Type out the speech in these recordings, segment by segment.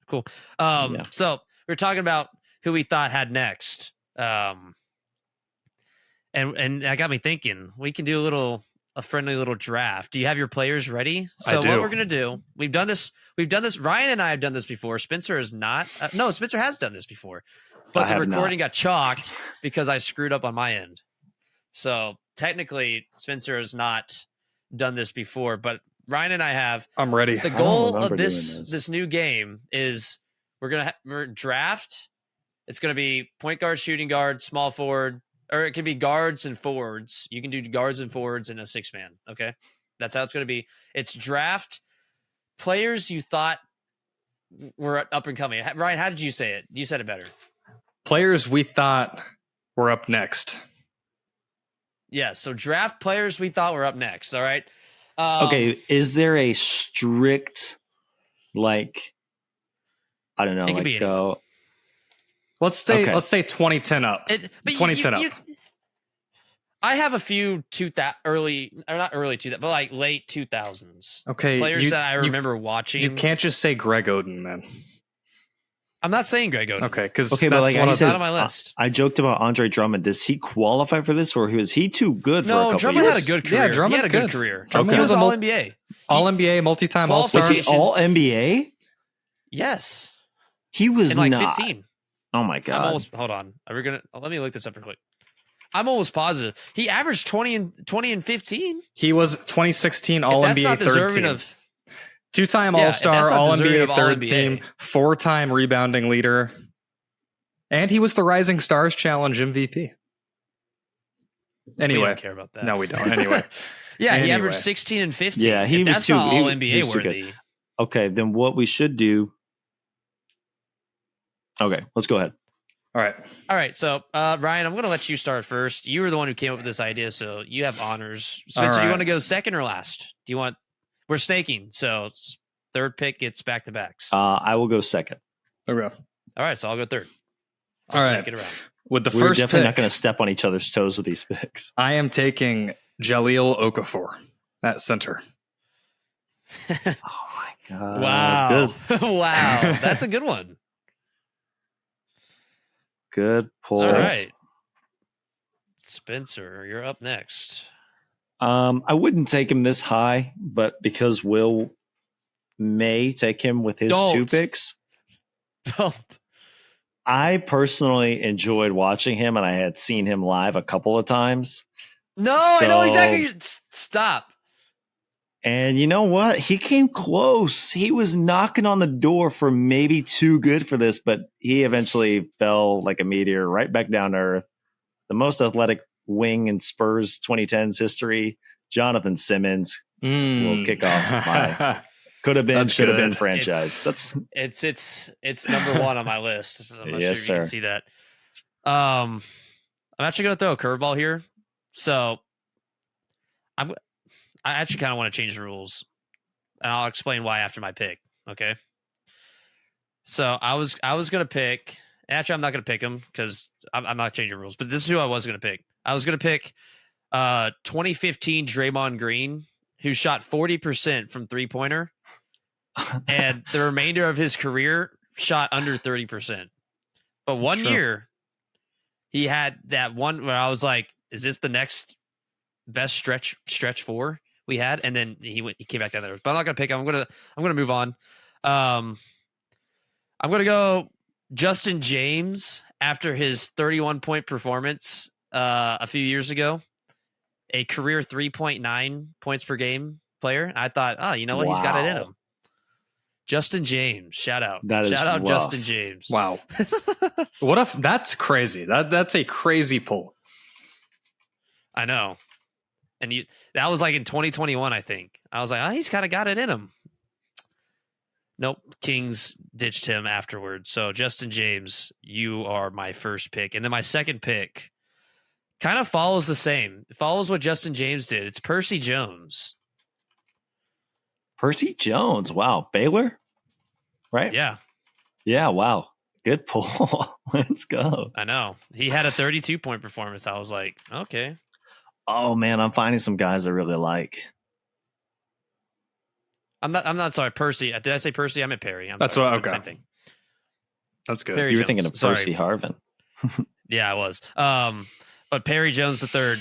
Cool. Yeah. So we're talking about who we thought had next. And that got me thinking. We can do a friendly little draft. Do you have your players ready? So I do. what we're gonna do? We've done this. Ryan and I have done this before. Spencer has not. No, Spencer has done this before, but the recording got chalked because I screwed up on my end. So technically, Spencer has not done this before, but Ryan and I have. I'm ready. The goal of this new game is we're draft. It's going to be point guard, shooting guard, small forward, or it can be guards and forwards. You can do guards and forwards in a 6-man. Okay, that's how it's going to be. It's draft players you thought were up and coming. Ryan, how did you say it? You said it better. Players we thought were up next. Yeah, so draft players we thought were up next. All right. Okay, is there a strict, like, I don't know, It could like be go? Let's say 2010 up. 2010 up. I have a few early 2000s, but like late 2000s. Okay, players that I remember watching. You can't just say Greg Oden, man. I'm not saying Greg Oden. Okay, because but like that's not on my list. I joked about Andre Drummond. Does he qualify for this, or was he too good for a couple Drummond years? had a good career. Yeah, Drummond's he had a good career. Okay. He was all NBA. All NBA, multi-time All Star. Was he all NBA? Yes. He was in like not. 15. Oh my god! Hold on. Let me look this up real quick. I'm almost positive he averaged 20 and 15. He was 2016 All NBA third team. Two-time All-Star, All NBA third team, 4-time rebounding leader, and he was the Rising Stars Challenge MVP. Anyway, we don't care about that. No, we don't. Anyway, he averaged 16 and 15. Yeah, he was that's too not All NBA worthy. Okay, then what we should do? Okay, let's go ahead. All right. So, Ryan, I'm going to let you start first. You were the one who came up with this idea, so you have honors. Spencer, do you want to go second or last? We're snaking, so third pick gets back-to-backs. I will go second. Okay. All right, so I'll go third. All right. Snake it around. With the We're first definitely pick, not going to step on each other's toes with these picks. I am taking Jahlil Okafor at center. Oh my god! Wow! Wow, that's a good one. Good pull. All right, Spencer, you're up next. I wouldn't take him this high, but because Will may take him with his 2 picks. Don't. I personally enjoyed watching him, and I had seen him live a couple of times. No, I know exactly. Stop. And you know what? He came close. He was knocking on the door for maybe too good for this, but he eventually fell like a meteor right back down to earth. The most athletic wing in Spurs 2010s history, Jonathan Simmons, will kick off my could have been, should have been franchise. It's number one on my list. I'm not Yes, sure if you can see that. I'm actually going to throw a curveball here. So I actually kind of want to change the rules, and I'll explain why after my pick. Okay. So I was going to pick. Actually, I'm not going to pick him because I'm not changing rules. But this is who I was going to pick. I was going to pick 2015 Draymond Green, who shot 40% from 3-pointer, and the remainder of his career shot under 30%. But one year, he had that one where I was like, "Is this the next best stretch 4 we had?" And then he came back down there. But I'm not going to pick him. I'm gonna move on. I'm gonna go Justin James after his 31-point performance a few years ago, a career 3.9 points per game player. I thought, you know what? He's got it in him. Justin James, shout out. Shout out Justin James. Wow. What if that's crazy? That's a crazy pull. I know. And that was like in 2021, I think. I was like, he's kind of got it in him. Nope. Kings ditched him afterwards. So Justin James, you are my first pick. And then my second pick kind of follows the same. It follows what Justin James did. It's Percy Jones. Percy Jones. Wow. Baylor? Right? Yeah. Yeah. Wow. Good pull. Let's go. I know. He had a 32-point performance. I was like, okay. Oh, man. I'm finding some guys I really like. I'm not sorry, Percy. Did I say Percy? I meant Perry. That's sorry. what. Okay. Same thing. That's good. Perry You were Jones. thinking of Percy Harvin. Yeah, I was. But Perry Jones III,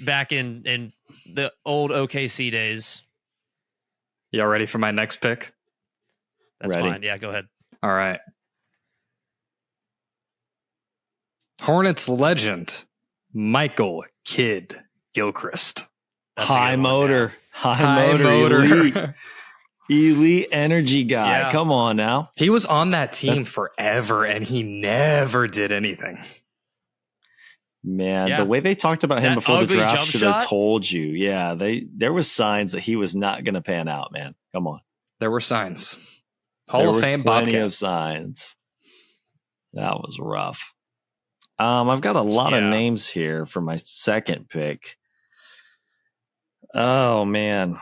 back in the old OKC days. Y'all ready for my next pick? That's fine. Yeah, go ahead. All right. Hornets legend, Michael Kidd Gilchrist. High motor. Elite energy guy. Yeah. Come on now. He was on that team forever, and he never did anything. Man, the way they talked about him before the draft should have told you. Yeah, there was signs that he was not going to pan out, man. Come on. There were signs. Hall of Fame Bobcat. Plenty of signs. That was rough. I've got a lot of names here for my second pick. Oh, man.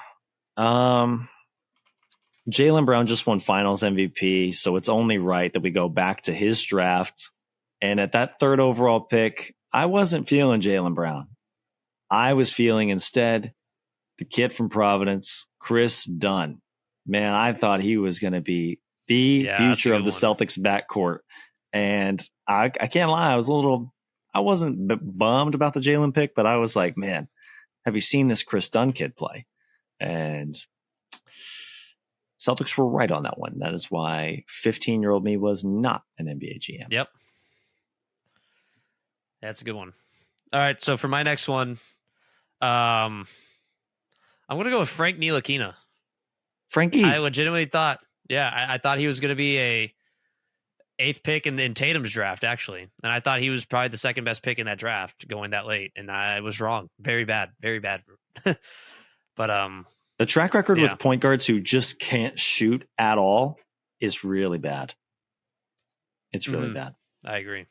Jaylen Brown just won Finals MVP, so it's only right that we go back to his draft. And at that third overall pick, I wasn't feeling Jaylen Brown. I was feeling instead the kid from Providence, Chris Dunn. Man, I thought he was going to be the future of the Celtics backcourt. And I can't lie, I wasn't bummed about the Jaylen pick, but I was like, man, have you seen this Chris Dunn kid play? And Celtics were right on that one. That is why 15-year-old me was not an NBA GM. Yep. That's a good one. All right, so for my next one, I'm going to go with Frank Ntilikina. Frankie. I legitimately thought, I thought he was going to be a 8th pick in Tatum's draft, actually. And I thought he was probably the second best pick in that draft going that late. And I was wrong. Very bad. Very bad. But the track record with point guards who just can't shoot at all is really bad. It's really bad. I agree.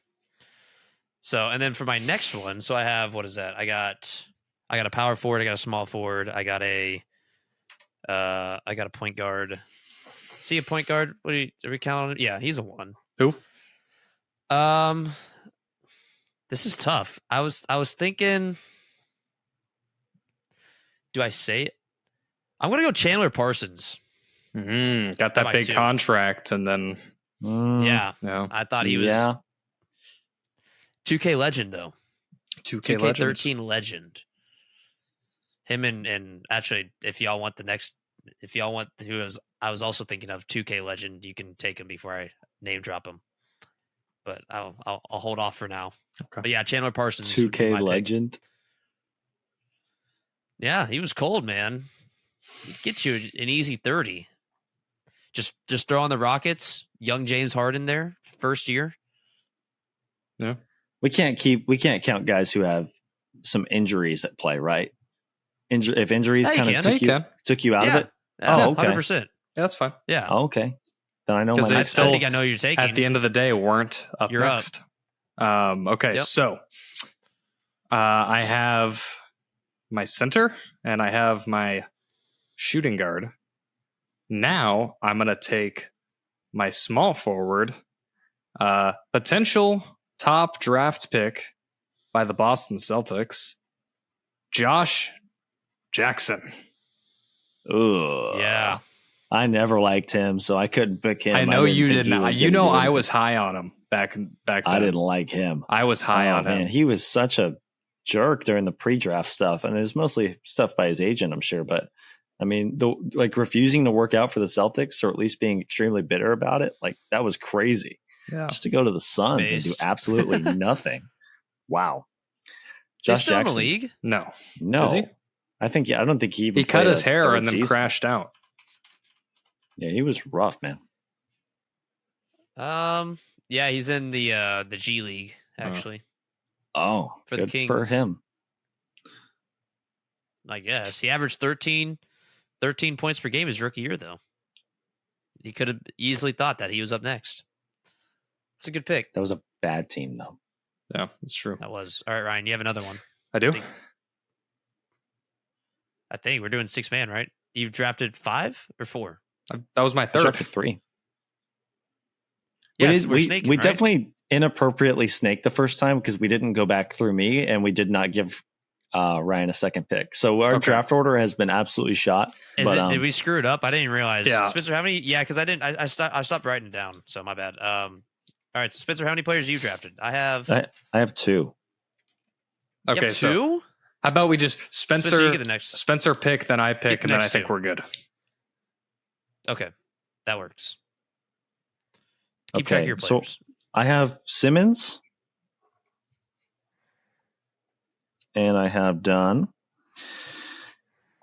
So, and then for my next one, so I have, what is that? I got a power forward, I got a small forward, I got a point guard. See a point guard? What are we counting? Yeah, he's a 1. Who? This is tough. I was thinking, do I say it? I'm gonna go Chandler Parsons. Got that big contract, and then I thought he was 2K legend though. 2K13 legend. Him and actually, if y'all want I was also thinking of 2K legend. You can take him before I name drop him, but I'll hold off for now. Okay. But yeah, Chandler Parsons, 2K legend. Pick. Yeah, he was cold, man. He'd get you an easy 30. Just throw on the Rockets. Young James Harden there, first year. Yeah, we can't count guys who have some injuries at play, right? If injuries kind of took you out of it. Oh, okay. 100%. Yeah, that's fine. Yeah. Oh, okay. Then I know because I think I know you're taking. At the end of the day, weren't up you're next. Okay, so I have my center and I have my shooting guard. Now I'm going to take my small forward, potential top draft pick by the Boston Celtics, Josh Jackson. Ugh. Yeah. I never liked him, so I couldn't pick him. I know you did not. You know, I was high on him back then. I didn't like him. I was high on him. He was such a jerk during the pre-draft stuff, and it was mostly stuff by his agent, I'm sure. But I mean, refusing to work out for the Celtics, or at least being extremely bitter about it, that was crazy. Yeah. Just to go to the Suns and do absolutely nothing. Wow. Josh Jackson in the league? No. Is he? I don't think he even. He cut his hair and then crashed out. Yeah, he was rough, man. Yeah, he's in the G League actually. Oh, for the Kings. For him. I guess he averaged 13 points per game his rookie year, though. He could have easily thought that he was up next. It's a good pick. That was a bad team, though. Yeah, that's true. That was. All right, Ryan, you have another one. I do. I think we're doing 6-man, right? You've drafted 5 or 4? That was my third. I drafted 3. Yeah, we right? definitely inappropriately snaked the first time because we didn't go back through me and we did not give Ryan a second pick. So our draft order has been absolutely shot. Did we screw it up? I didn't realize. Yeah. Spencer, how many? Yeah, because I didn't. I stopped writing it down. So my bad. All right, so Spencer, how many players you drafted? I have 2. Okay, have 2. How about we just Spencer you get the next. Spencer pick, then I pick, and then I think we're good. Okay, that works. Keep track of your players. So I have Simmons, and I have Dunn.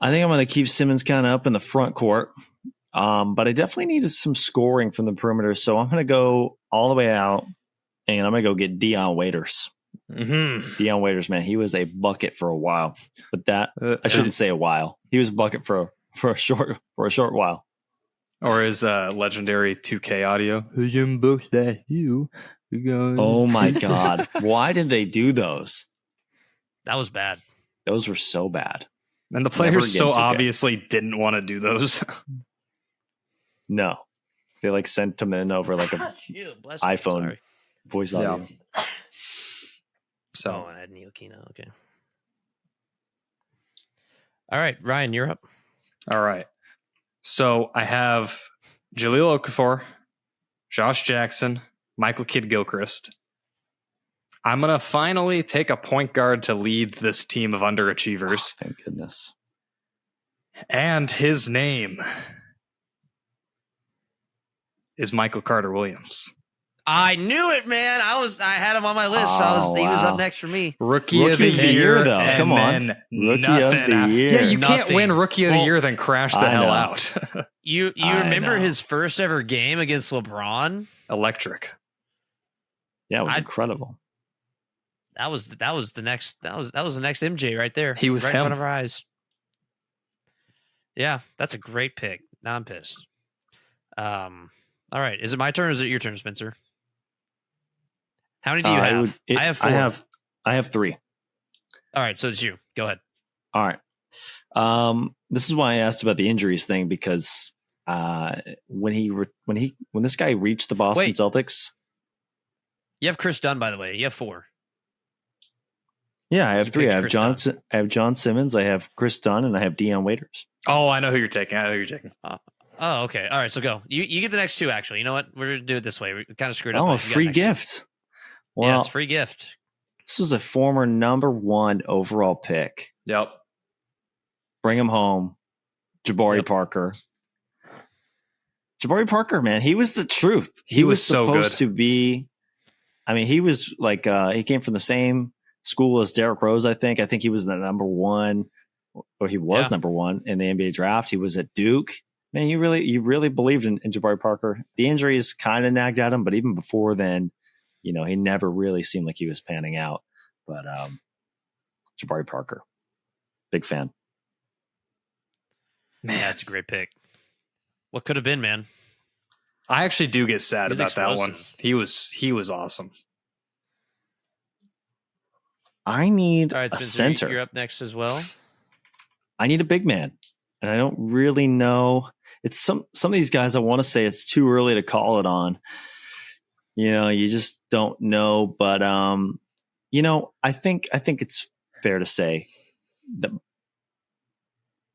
I think I'm going to keep Simmons kind of up in the front court, but I definitely needed some scoring from the perimeter, so I'm going to go all the way out, and I'm going to go get Dion Waiters. Dion Waiters, man, he was a bucket for a while, but that I shouldn't say a while. He was a bucket for a short while. Or his legendary 2K audio. Oh my God. Why did they do those? That was bad. Those were so bad. And the players so obviously didn't want to do those. No. They like sent them in over like a iPhone voice audio. Yeah. So I had Neokino. Okay. All right, Ryan, you're up. All right. So I have Jahlil Okafor, Josh Jackson, Michael Kidd-Gilchrist. I'm going to finally take a point guard to lead this team of underachievers. Oh, thank goodness. And his name is Michael Carter-Williams. I knew it, man. I had him on my list. He was up next for me. Rookie of the year, though. Come on. Rookie of the year. Yeah, you can't win Rookie of the year, then crash the hell out. You remember his first ever game against LeBron? Electric. Yeah, it was incredible. That was the next MJ right there. He was right him. in front of our eyes. Yeah, that's a great pick. Now I'm pissed. All right, is it my turn or is it your turn, Spencer? How many do you have? I have 4. I have 3. All right, so it's you. Go ahead. All right. This is why I asked about the injuries thing, because when this guy reached the Boston Celtics, you have Chris Dunn, by the way. You have 4. Yeah, I have 3. I have John Simmons, I have Chris Dunn, and I have Dion Waiters. Oh, I know who you're taking. Oh, okay. All right, so go. You get the next 2, actually. You know what? We're going to do it this way. We kind of screwed up. Oh, a free gift. Well, yes, free gift. This was a former number 1 overall pick. Yep. Bring him home. Jabari Parker. Jabari Parker, man, he was the truth. He was supposed to be. I mean, he was like he came from the same school as Derrick Rose. I think he was the number 1, or he was number 1 in the NBA draft. He was at Duke. Man, you really believed in Jabari Parker. The injuries kind of nagged at him, but even before then, he never really seemed like he was panning out. But Jabari Parker, big fan. Man, that's a great pick. What could have been, man? I actually do get sad about that one. He was awesome. I need a center. You're up next as well. I need a big man, and I don't really know. It's some of these guys. I want to say it's too early to call it on. You just don't know. But I think it's fair to say that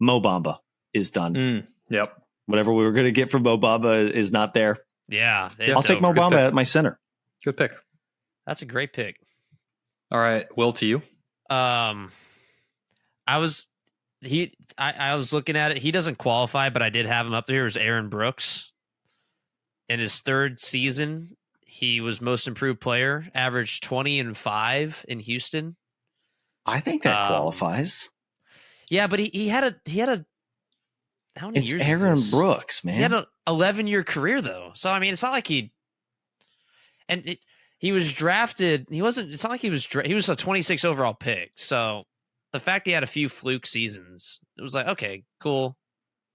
Mo Bamba is done. Yep. Whatever we were going to get from Mo Bamba is not there. Yeah, I'll take Mo Bamba at my center. Good pick. That's a great pick. All right, Will, to you. I was looking at it. He doesn't qualify, but I did have him up there as Aaron Brooks. In his 3rd season, he was most improved player, averaged 20 and 5 in Houston. I think that qualifies. Yeah, but he had a how many years? It's Aaron Brooks, man. He had an 11-year career though. So I mean, it's not like he was drafted. It's not like he was a 26 overall pick. So the fact he had a few fluke seasons, it was like, okay, cool.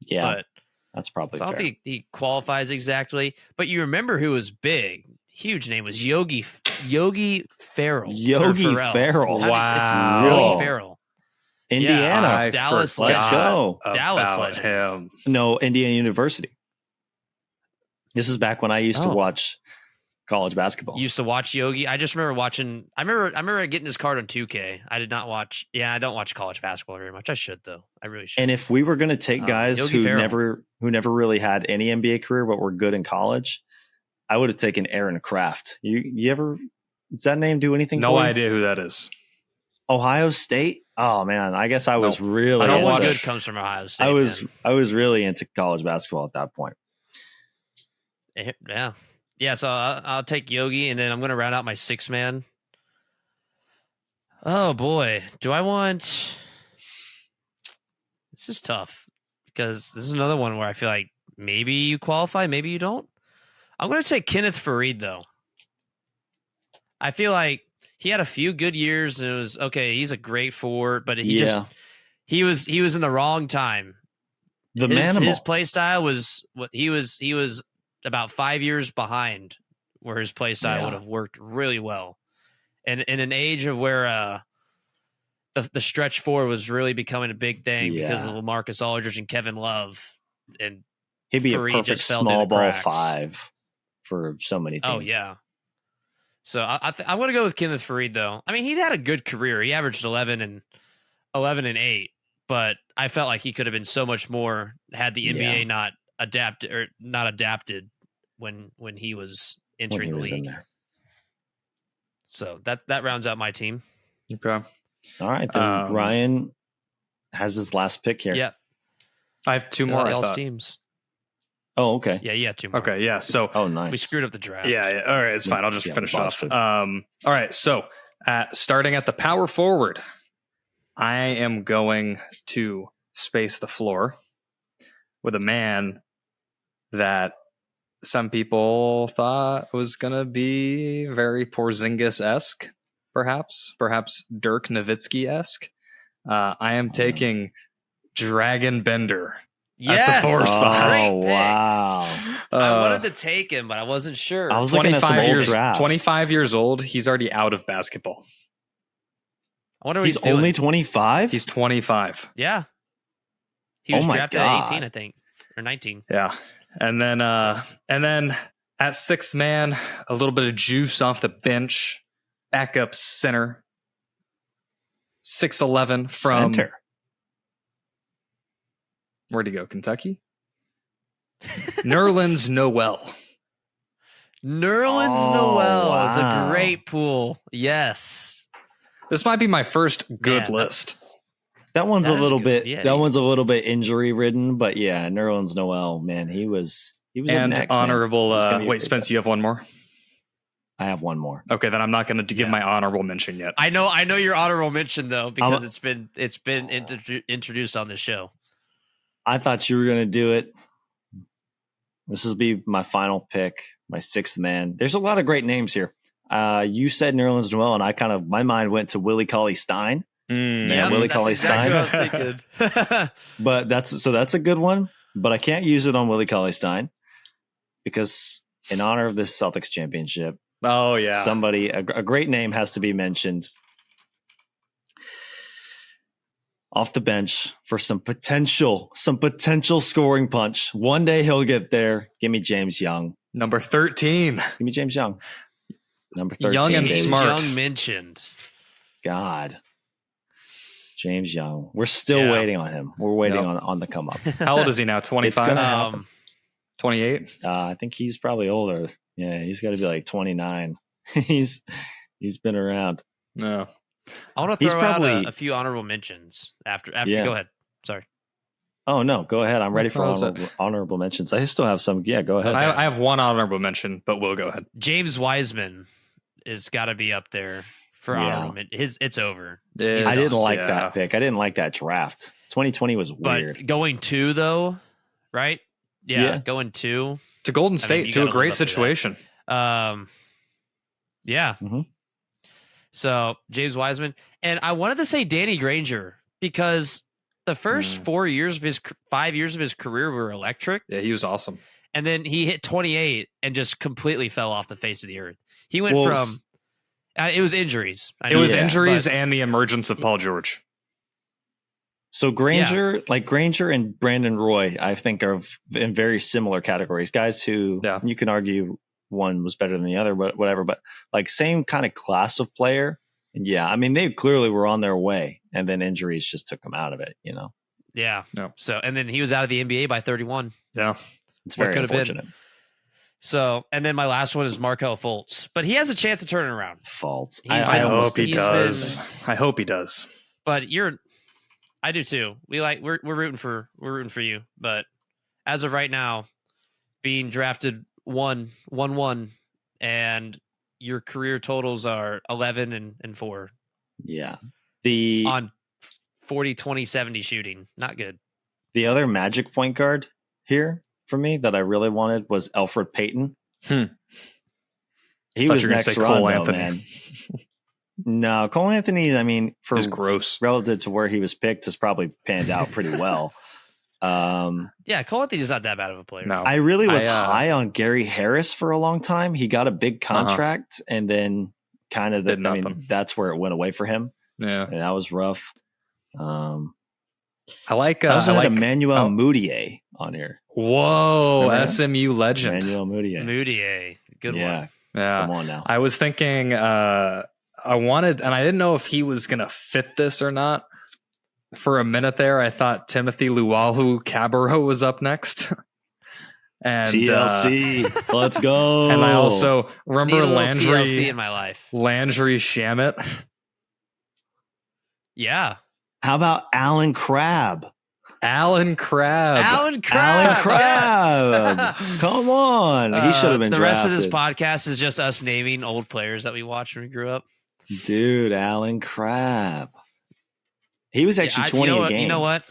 Yeah, but that's probably fair. I don't think he qualifies exactly. But you remember who was big? Huge name was Yogi Ferrell. Yogi Ferrell. Wow. It's Yogi Ferrell. Indiana. Dallas. Let's go. Dallas legend. Him. No, Indiana University. This is back when I used to watch college basketball. Used to watch Yogi. I just remember watching. I remember getting his card on 2K. I did not watch. Yeah, I don't watch college basketball very much. I should though. I really should. And if we were going to take guys Yogi who Ferrell. never really had any NBA career but were good in college, I would have taken Aaron Kraft. You ever? Does that name do anything? No idea who that is. Ohio State. Oh man, I guess I was really. I don't want good comes from Ohio State. I was really into college basketball at that point. Yeah. So I'll take Yogi, and then I'm going to round out my 6 man. Oh boy, do I want? This is tough because this is another one where I feel like maybe you qualify, maybe you don't. I'm going to take Kenneth Faried though. I feel like he had a few good years, and it was okay. He's a great forward, but he was in the wrong time. His play style was what he was about 5 years behind where his play style would have worked really well. And in an age of where the stretch four was really becoming a big thing because of LaMarcus Aldridge and Kevin Love, and he'd be Faried a perfect small ball 5 for so many teams. Oh yeah. So I'm going to go with Kenneth Faried though. I mean, he'd had a good career. He averaged 11 and 8, but I felt like he could have been so much more had the NBA not adapted when he was entering the league. So that rounds out my team. Okay. All right, then Ryan has his last pick here. Yep. I have 2 more. Y'all's teams. Oh, okay. Yeah, 2 more. Okay, yeah. So, nice. We screwed up the draft. Yeah. All right, it's fine. I'll just finish off. All right. So, starting at the power forward, I am going to space the floor with a man that some people thought was going to be very Porzingis-esque, perhaps Dirk Nowitzki-esque. I am taking Dragon Bender. Yes. At the 4 spot. Oh, wow. I wanted to take him, but I wasn't sure. I was looking at some old drafts. 25 years old. He's already out of basketball. I wonder what he's only 25? He's 25. Yeah. He was drafted at 18, I think. Or 19. Yeah. And then at 6th man, a little bit of juice off the bench. Backup center. 6'11" from Center. Where'd he go? Kentucky? Nerlens Noel. Nerlens Noel is a great pool. Yes. This might be my first good list. That one's a little bit. Yeah, that one's a little bit injury ridden, but yeah, Nerlens Noel, man, he was and next, honorable. Wait, Spence, you have one more. I have one more. Okay, then I'm not going to give my honorable mention yet. I know your honorable mention though because it's been introduced on the show. I thought you were going to do it. This will be my final pick, my 6th man. There's a lot of great names here. You said Nerlens Noel, and my mind went to Willie Cauley-Stein. Willie Cauley-Stein. Exactly what I was thinking. But that's a good one. But I can't use it on Willie Cauley-Stein because in honor of this Celtics championship, a great name has to be mentioned. Off the bench for some potential scoring punch. One day he'll get there. Give me James Young. Number 13. Give me James Young. Number 13. Young and smart. Young mentioned. God. James Young. We're still waiting on him. We're waiting on the come up. How old is he now? 25? 28? I think he's probably older. Yeah, he's got to be like 29. He's been around. No. I want to throw out a few honorable mentions after. Go ahead. Sorry. Oh, no. Go ahead. I'm ready for honorable mentions. I still have some. Yeah, go ahead. I have one honorable mention, but we'll go ahead. James Wiseman has got to be up there for honorable mention. It's over. I didn't like that pick. I didn't like that draft. 2020 was weird. But going 2, though, right? Yeah. Going 2. To Golden State, to a great situation. Yeah. Mm-hmm. So James Wiseman, and I wanted to say Danny Granger because the first 5 years of his career were electric. Yeah, he was awesome. And then he hit 28 and just completely fell off the face of the earth. He went from it was injuries. Injuries and the emergence of Paul George. So Granger and Brandon Roy, I think, are in very similar categories. Guys who you can argue one was better than the other, but whatever. But like same kind of class of player. And yeah, I mean, they clearly were on their way, and then injuries just took them out of it, you know? Yeah. No. So, and then he was out of the NBA by 31. Yeah. It's very unfortunate. So, and then my last one is Markelle Fultz, but he has a chance to turn it around. Fultz. I hope he does. I hope he does. But I do too. We're rooting for you. But as of right now, being drafted 1-1, and your career totals are 11 and 4. Yeah. On 40, 20, 70 shooting. Not good. The other Magic point guard here for me that I really wanted was Elfrid Payton. He was next run, Cole Anthony. Man. No, Cole Anthony, I mean, for gross relative to where he was picked, has probably panned out pretty well. Yeah, Cole Anthony's not that bad of a player. No. I really was high on Gary Harris for a long time. He got a big contract and then kind of that's where it went away for him. Yeah. And that was rough. I like Emmanuel Mudiay on here. Whoa, SMU legend. Emmanuel Mudiay. Good one. Yeah. Come on now. I was thinking I wanted, and I didn't know if he was going to fit this or not. For a minute there, I thought Timothy Luwawu-Cabarrot was up next. And TLC, let's go. And I also remember Landry TLC in my life. Landry Shamet. Yeah. How about Alan Crabb? Alan Crabb. Come on. He should have been the drafted. rest of this podcast is just us naming old players that we watched when we grew up. Dude, Alan Crabb. He was actually 20 a game. You know what?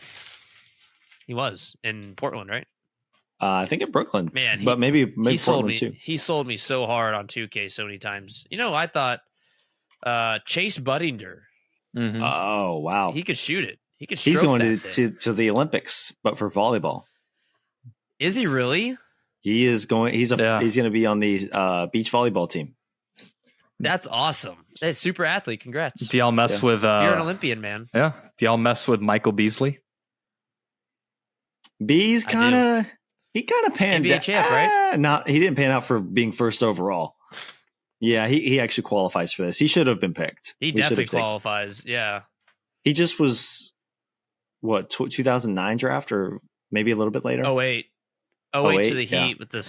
He was in Portland, right? I think in Brooklyn. Man, but maybe he sold Portland me. too. He sold me so hard on 2K so many times. You know, I thought Chase Buddinger. Mm-hmm. Oh, wow. He could shoot it. He's going to the Olympics, but for volleyball. Is he really? He is going. He's going to be on the beach volleyball team. That's awesome. Hey, super athlete. Congrats. Do y'all mess with? You're an Olympian, man. Yeah. Do y'all mess with Michael Beasley? He kind of panned NBA out. Champ, right? He didn't pan out for being first overall. Yeah, he actually qualifies for this. He should have been picked. He definitely qualifies. Yeah. He just was 2009 draft or maybe a little bit later. 08 to the Heat with the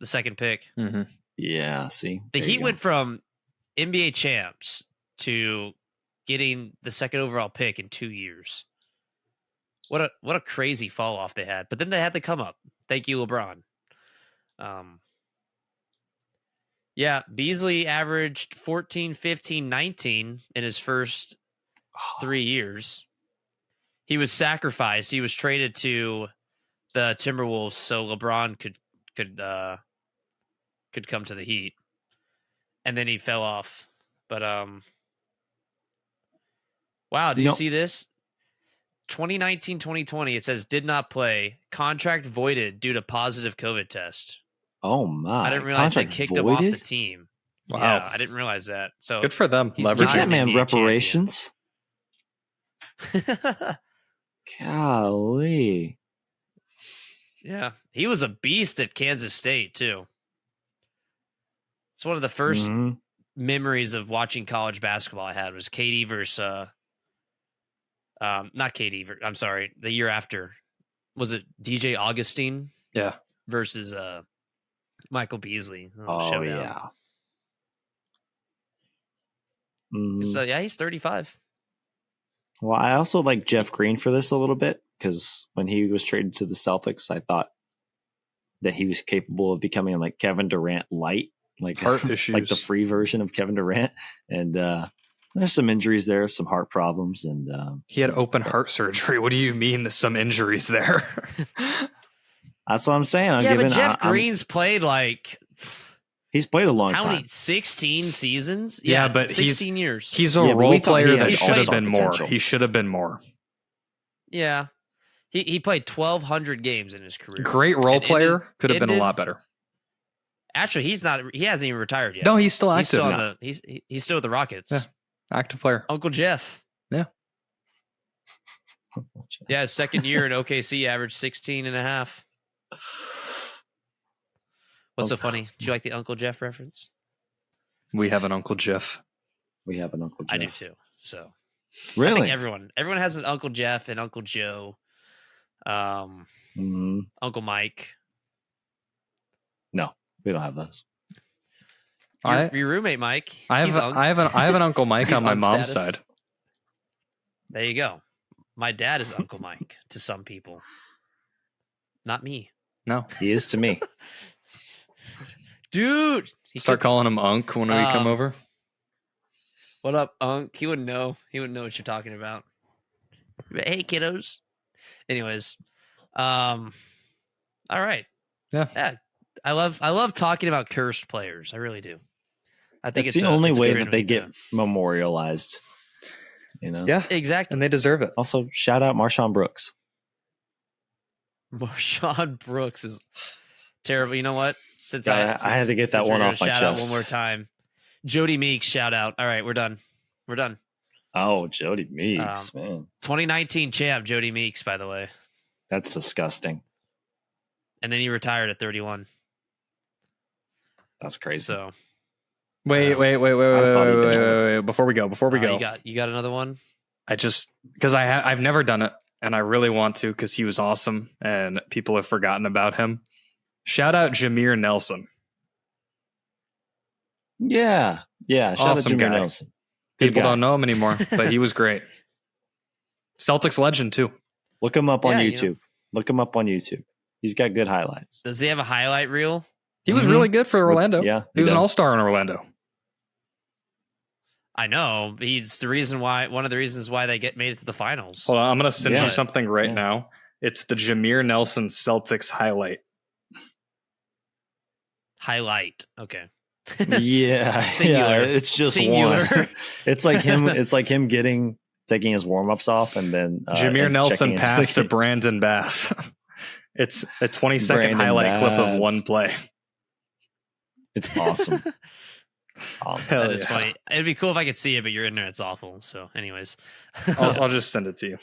second pick. Mm-hmm. Yeah, see. The Heat went from NBA champs to getting the second overall pick in 2 years. What a crazy fall off they had. But then they had the come up. Thank you, LeBron. Yeah, Beasley averaged 14, 15, 19 in his first 3 years. He was sacrificed. He was traded to the Timberwolves so LeBron could come to the Heat. And then he fell off. But wow, do you see this? 2019-2020, it says did not play, contract voided due to positive COVID test. Oh my! I didn't realize they kicked him off the team. Wow, yeah, I didn't realize that. So good for them. Give that man reparations. Golly. Yeah, he was a beast at Kansas State too. It's one of the first memories of watching college basketball I had was KD versus not KD. I'm sorry, the year after was it DJ Augustine? Yeah, versus Michael Beasley. Oh yeah. So yeah, he's 35. Well, I also like Jeff Green for this a little bit because when he was traded to the Celtics, I thought that he was capable of becoming like Kevin Durant light, like heart issues, like the free version of Kevin Durant. And there's some injuries there, some heart problems, and he had open heart surgery. What do you mean? There's some injuries there? That's what I'm saying. But Jeff Green's played like. He's played a long time. How many? 16 seasons? Yeah, but 16 years. He's a role player that should have been more. He should have been more. Yeah. He played 1,200 games in his career. Great role player. Could have been a lot better. Actually, he's not. He hasn't even retired yet. No, he's still active. He's still with the Rockets. Yeah. Active player. Uncle Jeff. Yeah. Yeah, his second year in OKC averaged 16 and a half. What's so funny? Did you like the Uncle Jeff reference? We have an Uncle Jeff. We have an Uncle Jeff. I do too. So really, I think everyone has an Uncle Jeff and Uncle Joe, Uncle Mike. No, we don't have those. Your roommate Mike. I have an Uncle Mike on my mom's side. There you go. My dad is Uncle Mike to some people. Not me. No, he is to me. Dude, start calling him Unc when we come over. What up, Unc? He wouldn't know. He wouldn't know what you're talking about. Hey, kiddos. Anyways, all right. Yeah. I love talking about cursed players. I really do. I think it's the only way that they get memorialized. Yeah, exactly, and they deserve it. Also, shout out Marshawn Brooks. Marshawn Brooks is terrible. You know what? Since I had to get that one off my chest. Shout out one more time. Jody Meeks, shout out. All right, we're done. Oh, Jody Meeks, man. 2019 champ, Jody Meeks, by the way. That's disgusting. And then he retired at 31. That's crazy. So wait. Before we go. You got another one? I just because I've never done it, and I really want to because he was awesome, and people have forgotten about him. Shout out Jameer Nelson. Yeah. Shout awesome out Jameer guy. Nelson. People don't know him anymore, but he was great. Celtics legend too. Look him up on YouTube. Look him up on YouTube. He's got good highlights. Does he have a highlight reel? He was really good for Orlando. Yeah, he was an all-star in Orlando. I know. He's the reason why. One of the reasons why they made it to the finals. Hold on, I'm going to send you something right now. It's the Jameer Nelson Celtics highlight. Highlight. Okay. Yeah. It's just singular. One. It's like him. It's like him taking his warm-ups off, and then Jameer Nelson pass to Brandon Bass. It's a 20-second highlight clip of one play. It's awesome. Awesome. That is funny. It'd be cool if I could see it, but your internet's awful. So, anyways, I'll just send it to you.